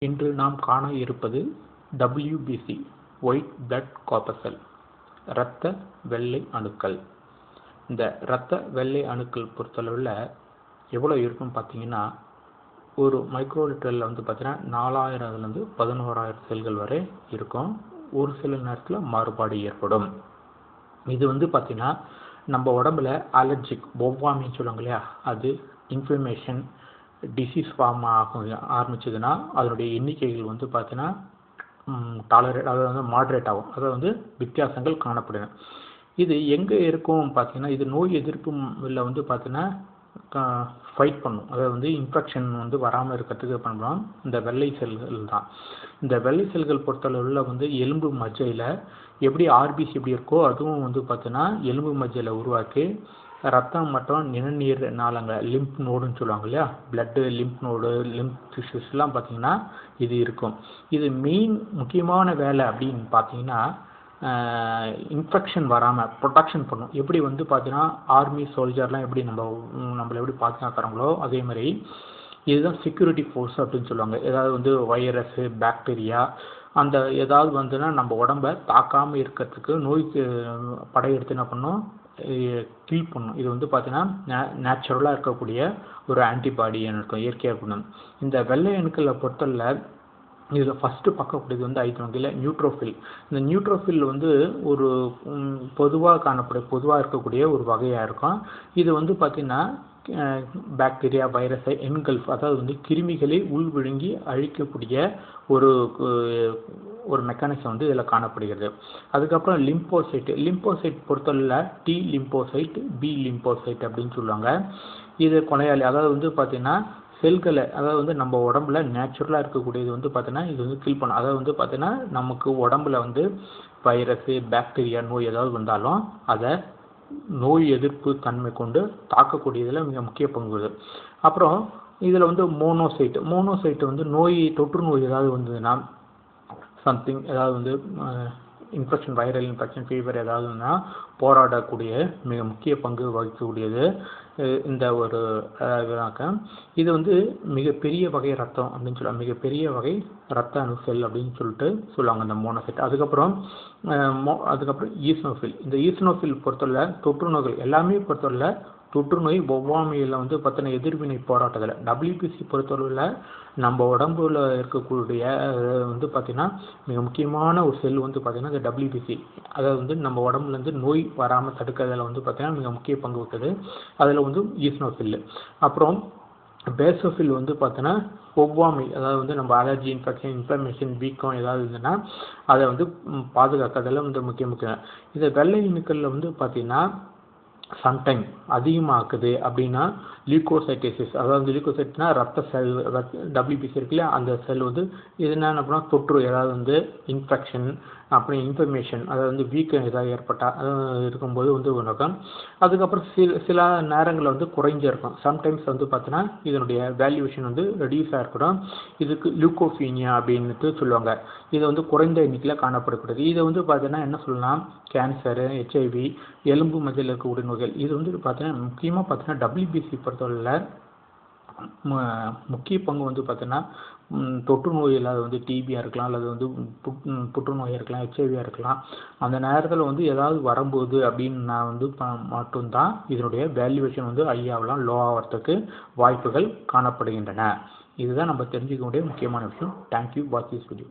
இன்று நாம் காண இருப்பது WBC ஒயிட் பிளட் கார்பசல் இரத்த வெள்ளை அணுக்கள். இந்த இரத்த வெள்ளை அணுக்கள் பொறுத்தளவில் எவ்வளோ இருக்குன்னு பார்த்தீங்கன்னா, ஒரு மைக்ரோலிட்டரில் பார்த்தீங்கன்னா 4000லேருந்து 11,000 செல்கள் வரை இருக்கும். ஒரு சில நேரத்தில் மாறுபாடு ஏற்படும். இது பார்த்தீங்கன்னா நம்ம உடம்புல அலர்ஜிக் ஒவ்வாமைன்னு சொல்லுவாங்க இல்லையா, அது இன்ஃப்ளமேஷன் டிசீஸ் ஃபார்ம் ஆரம்பிச்சதுன்னா அதனுடைய எண்ணிக்கைகள் பார்த்தீங்கன்னா டாலரேட், அதாவது மாட்ரேட் ஆகும். அதாவது வித்தியாசங்கள் காணப்படும். இது எங்கே இருக்கும் பார்த்தீங்கன்னா, இது நோய் எதிர்ப்பு இல்லை பார்த்தீங்கன்னா ஃபைட் பண்ணும். அதாவது இன்ஃபெக்ஷன் வராமல் இருக்கிறதுக்கு பண்ணுறோம் இந்த வெள்ளை செல்கள் தான். இந்த வெள்ளை செல்கள் பொறுத்தளவில் எலும்பு மஜ்ஜையில் எப்படி ஆர்பிசி எப்படி இருக்கோ அதுவும் பார்த்தீங்கன்னா எலும்பு மஜ்ஜையில் உருவாக்கி ரத்தம் மற்றும் நிணநீர் நாளங்கள் லிம்ப் நோடுன்னு சொல்லுவாங்க இல்லையா, பிளட்டு லிம்ப் நோடு லிம்ப் டிஷ்யூஸ்லாம் பார்த்தீங்கன்னா இது இருக்கும். இது முக்கியமான வேலை அப்படின்னு பார்த்தீங்கன்னா இன்ஃபெக்ஷன் வராமல் ப்ரொடெக்ஷன் பண்ணும். எப்படி பார்த்தீங்கன்னா ஆர்மி சோல்ஜர்லாம் எப்படி நம்மளை எப்படி பாதுகாக்கிறாங்களோ அதே மாதிரி இதுதான் செக்யூரிட்டி ஃபோர்ஸ் அப்படின்னு சொல்லுவாங்க. ஏதாவது வைரஸு பாக்டீரியா அந்த ஏதாவது நம்ம உடம்பை தாக்காமல் இருக்கிறதுக்கு நோய்க்கு படையெடுத்து என்ன பண்ணும், கில் பண்ணும். இது பார்த்தீங்கன்னா நேச்சுரலாக இருக்கக்கூடிய ஒரு ஆன்டிபாடி இருக்கும், இயற்கையாக இருக்கணும். இந்த வெள்ளை அணுக்களை பொறுத்தவரை இதில் ஃபஸ்ட்டு பார்க்கக்கூடியது ஐந்து வகையில் நியூட்ரோஃபில். இந்த நியூட்ரோஃபில் ஒரு பொதுவாக இருக்கக்கூடிய ஒரு வகையாக இருக்கும். இது பார்த்தீங்கன்னா பாக்டீரியா வைரஸை என்கல்ஃப், அதாவது கிருமிகளை உள்விழுங்கி அழிக்கக்கூடிய ஒரு மெக்கானிசம் இதில் காணப்படுகிறது. அதுக்கப்புறம் லிம்போசைட் பொறுத்தவரை டி லிம்போசைட் பி லிம்போசைட் அப்படின்னு சொல்லுவாங்க. இது கொலையாளி, அதாவது பார்த்தீங்கன்னா செல்களை, அதாவது நம்ம உடம்புல நேச்சுரலாக இருக்கக்கூடியது பார்த்தீங்கன்னா இது கில் பண்ணும். அதாவது பார்த்தீங்கன்னா நமக்கு உடம்புல வைரஸு பாக்டீரியா நோய் ஏதாவது வந்தாலும் அதை நோய் எதிர்ப்பு தன்மை கொண்டு தாக்கக்கூடியதில் மிக முக்கிய பங்கு. அப்புறம் இதில் மோனோசைட் நோய் தொற்று நோய் ஏதாவது வந்ததுன்னா சம்திங், ஏதாவது இன்ஃபெக்ஷன் வைரல் இன்ஃபெக்ஷன் ஃபீவர் ஏதாவதுன்னா போராடக்கூடிய மிக முக்கிய பங்கு வகிக்கக்கூடியது இந்த ஒரு இதாக்க. இது மிகப்பெரிய வகை ரத்தம் அப்படின்னு சொல்லுவாங்க, மிகப்பெரிய வகை ரத்த அணு செல் அப்படின்னு சொல்லுவாங்க இந்த மோனோசைட். அதுக்கப்புறம் ஈஸ்னோஃபில். இந்த ஈஸ்னோஃபில் பொறுத்தவரை தொற்று நோய்கள் எல்லாமே பொறுத்தவரை தொற்று நோய் ஒவ்வாமையில் பார்த்தீங்கன்னா எதிர்வினை போராட்டத்தில் WBC பொறுத்தளவில் நம்ம உடம்புல இருக்கக்கூடிய பார்த்தீங்கன்னா மிக முக்கியமான ஒரு செல் பார்த்தீங்கன்னா இந்த WBC, அதாவது நம்ம உடம்புலேருந்து நோய் வராமல் தடுக்கிறதுல பார்த்தீங்கன்னா மிக முக்கிய பங்கு இருக்குது. அதில் ஈஸ்னோஃபில். அப்புறம் பேசோஃபில் பார்த்தீங்கன்னா ஒவ்வாமை, அதாவது நம்ம அலர்ஜி இன்ஃபெக்ஷன் இன்ஃப்ளமேஷன் வீக்கம் ஏதாவது இருந்ததுன்னா அதை பாதுகாக்கிறதுல முக்கியம். இந்த வெள்ளை அணுக்களில் பார்த்தீங்கன்னா சம்டைம் அதிகமாக்குது அப்படின்னா லியூகோசைட்டோசிஸ், அதாவது லியூகோசைட்னா ரத்த செல் WBC இருக்குல்ல அந்த செல் இது என்ன அப்படின்னா தொற்று ஏதாவது இன்ஃபெக்ஷன் அப்புறம் இன்ஃபர்மேஷன், அதாவது வீக்கம் ஏதாவது ஏற்பட்டால் இருக்கும்போது உணக்கம். அதுக்கப்புறம் சில நேரங்களில் குறைஞ்சிருக்கும். சம்டைம்ஸ் பார்த்தீங்கன்னா இதனுடைய வேல்யூவேஷன் ரெடியூஸ் ஆகிருக்கணும். இதுக்கு லியூகோபீனியா அப்படின்னு சொல்லுவாங்க. இது குறைந்த எண்ணிக்கையில் காணப்படக்கூடியது. இது பார்த்தீங்கன்னா என்ன சொல்லலாம், கேன்சரு HIV எலும்பு மஜ்ஜையில் இருக்கக்கூடிய நோய்கள். இது பார்த்தீங்கன்னா முக்கியமாக பார்த்தீங்கன்னா WBC பொறுத்தவரையில் முக்கிய பங்கு பார்த்தீங்கன்னா தொற்று நோய் இல்லாத டிபியாக இருக்கலாம், அல்லது புற்றுநோயாக இருக்கலாம், HIV இருக்கலாம். அந்த நேரத்தில் ஏதாவது வரும்போது அப்படின்னு நான் மட்டும்தான் இதனுடைய வேல்யூவேஷன் ஹையாகலாம் லோ ஆகிறதுக்கு வாய்ப்புகள் காணப்படுகின்றன. இதுதான் நம்ம தெரிஞ்சுக்க வேண்டிய முக்கியமான விஷயம். Thank you watch this video.